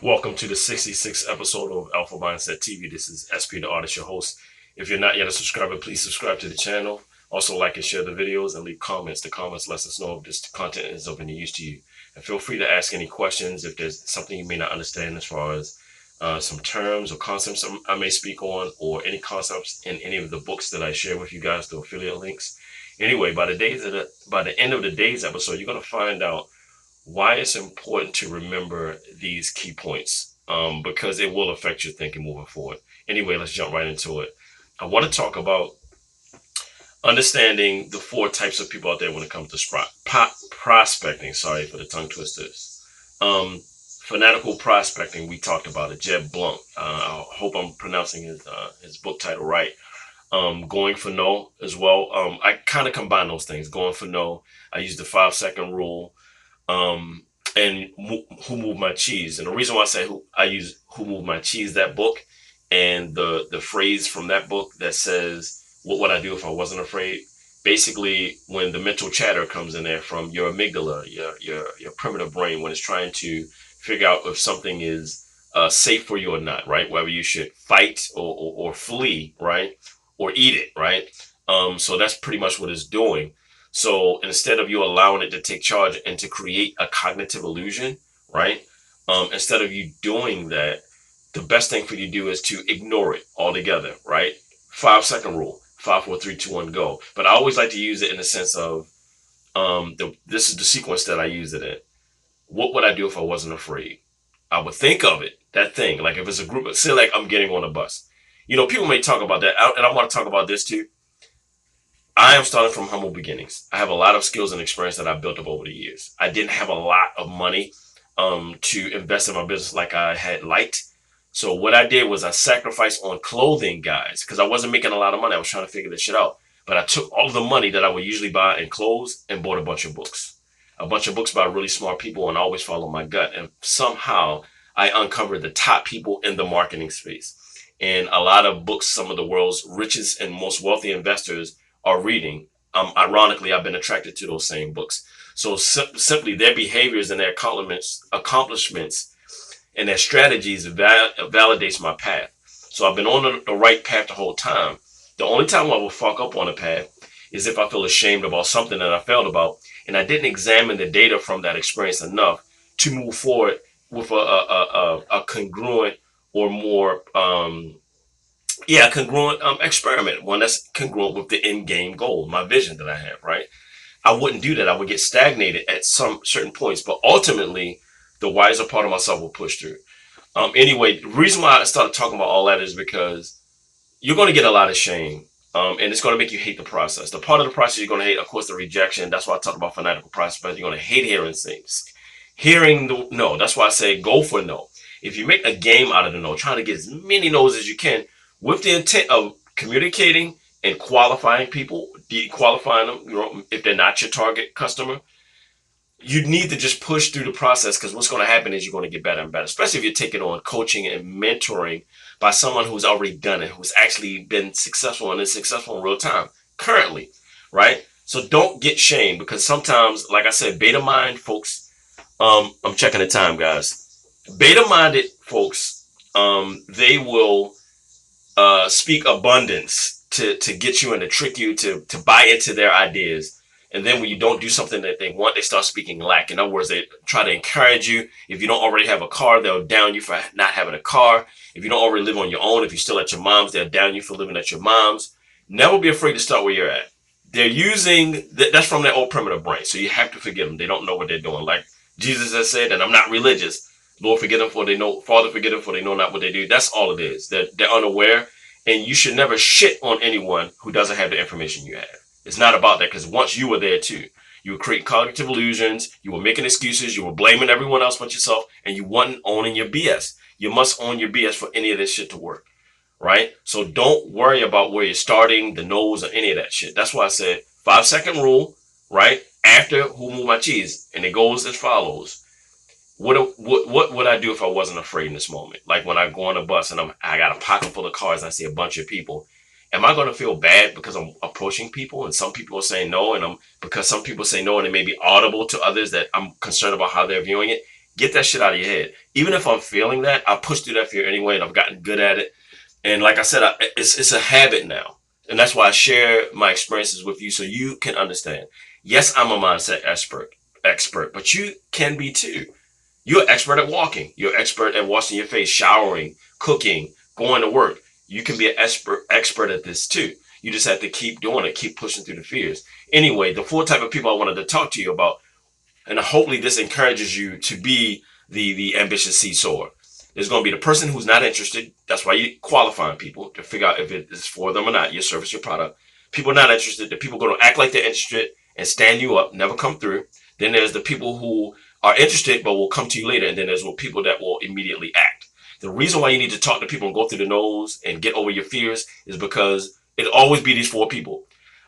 Welcome to the 66th episode of Alpha Mindset TV. This is SP the Artist, your host. If you're not yet a subscriber, please subscribe to the channel. Also like and share the videos and leave comments. The comments let us know if this content is of any use to you. And feel free to ask any questions if there's something you may not understand as far as some terms or concepts I may speak on, or any concepts in any of the books that I share with you guys through affiliate links. Anyway, by the end of the day's episode, you're going to find out why it's important to remember these key points, because it will affect your thinking moving forward. Anyway, let's jump right into it. I want to talk about understanding the four types of people out there when it comes to prospecting. Sorry for the tongue twisters. Fanatical prospecting, we talked about it. Jeb Blunt. I hope I'm pronouncing his book title right. Going for no as well. I kind of combine those things. Going for no. I use the 5-second rule. And Who Moved My Cheese. And the reason why I say I use Who Moved My Cheese, that book, and the phrase from that book that says, what would I do if I wasn't afraid? Basically, when the mental chatter comes in there from your amygdala, your primitive brain, when it's trying to figure out if something is safe for you or not, right? Whether you should fight or flee, right? Or eat it, right? So that's pretty much what it's doing. So instead of you allowing it to take charge and to create a cognitive illusion, right? Instead of you doing that, the best thing for you to do is to ignore it altogether, right? 5-second rule, 5, 4, 3, 2, 1, go. But I always like to use it in the sense of, this is the sequence that I use it in. What would I do if I wasn't afraid? I would think of it, that thing, like if it's a group of, say like I'm getting on a bus. You know, people may talk about that, and I want to talk about this too. I am starting from humble beginnings. I have a lot of skills and experience that I built up over the years. I didn't have a lot of money to invest in my business like I had liked. So what I did was I sacrificed on clothing, guys, because I wasn't making a lot of money. I was trying to figure this shit out. But I took all of the money that I would usually buy in clothes and bought a bunch of books. A bunch of books by really smart people, and I always follow my gut. And somehow I uncovered the top people in the marketing space. And a lot of books, some of the world's richest and most wealthy investors are reading. Ironically, I've been attracted to those same books. So simply their behaviors and their accomplishments and their strategies validates my path. So I've been on the right path the whole time. The only time I will fuck up on a path is if I feel ashamed about something that I failed about, and I didn't examine the data from that experience enough to move forward with a congruent or more congruent experiment, one that's congruent with the end game goal, my vision that I have, right? I wouldn't do that. I would get stagnated at some certain points, but ultimately the wiser part of myself will push through. Anyway, the reason why I started talking about all that is because you're going to get a lot of shame, and it's going to make you hate the process. The part of the process you're going to hate, of course, the rejection. That's why I talked about fanatical prospects. You're going to hate hearing things. Hearing the no. That's why I say go for no. If you make a game out of the no, trying to get as many no's as you can, with the intent of communicating and qualifying people, de-qualifying them, you know, if they're not your target customer, you need to just push through the process, because what's going to happen is you're going to get better and better, especially if you're taking on coaching and mentoring by someone who's already done it, who's actually been successful and is successful in real time currently, right? So don't get shamed, because sometimes, like I said, beta mind folks, I'm checking the time, guys. Beta minded folks, they will speak abundance to get you and to trick you to buy into their ideas. And then when you don't do something that they want, they start speaking lack. In other words, they try to encourage you. If you don't already have a car, they'll down you for not having a car. If you don't already live on your own, if you're still at your mom's, they'll down you for living at your mom's. Never be afraid to start where you're at. They're using, that's from their old primitive brain. So you have to forgive them. They don't know what they're doing. Like Jesus has said, and I'm not religious. Lord, forgive them for they know, Father, forgive them for they know not what they do. That's all it is. They're unaware. And you should never shit on anyone who doesn't have the information you have. It's not about that, because once you were there too, you were creating cognitive illusions, you were making excuses, you were blaming everyone else but yourself, and you wasn't owning your BS. You must own your BS for any of this shit to work, right? So don't worry about where you're starting, the nose, or any of that shit. That's why I said 5-second rule, right? After Who Moved My Cheese, and it goes as follows. What would I do if I wasn't afraid in this moment? Like when I go on a bus and I got a pocket full of cars and I see a bunch of people. Am I going to feel bad because I'm approaching people and some people are saying no, and because some people say no and it may be audible to others that I'm concerned about how they're viewing it? Get that shit out of your head. Even if I'm feeling that, I push through that fear anyway, and I've gotten good at it. And like I said, it's a habit now, and that's why I share my experiences with you so you can understand. Yes, I'm a mindset expert, but you can be too. You're an expert at walking. You're an expert at washing your face, showering, cooking, going to work. You can be an expert at this too. You just have to keep doing it, keep pushing through the fears. Anyway, the four type of people I wanted to talk to you about, and hopefully this encourages you to be the ambitious seesawer. There's going to be the person who's not interested. That's why you're qualifying people to figure out if it is for them or not, your service, your product. People not interested. The people going to act like they're interested and stand you up, never come through. Then there's the people who are interested but will come to you later. And then there's people that will immediately act. The reason why you need to talk to people and go through the nose and get over your fears is because it'll always be these four people.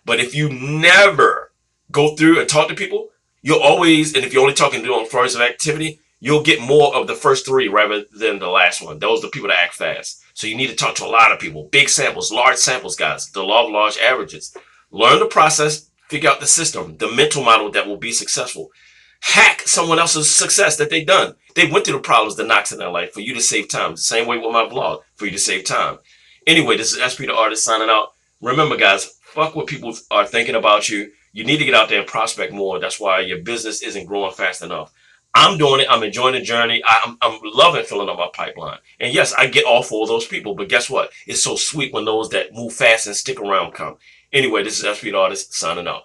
But if you never go through and talk to people, you'll always, and if you're only talking to them first of activity, you'll get more of the first three rather than the last one. Those are the people that act fast. So you need to talk to a lot of people. Big samples, large samples, guys. The law of large averages. Learn the process, figure out the system, the mental model that will be successful. Hack someone else's success that they've done. They went through the problems, the knocks in their life for you to save time. The same way with my vlog, for you to save time. Anyway, this is SP the Artist signing out. Remember, guys, fuck what people are thinking about you. You need to get out there and prospect more. That's why your business isn't growing fast enough. I'm doing it. I'm enjoying the journey. I'm loving filling up my pipeline. And yes, I get all four of those people. But guess what? It's so sweet when those that move fast and stick around come. Anyway, this is SP the Artist signing out.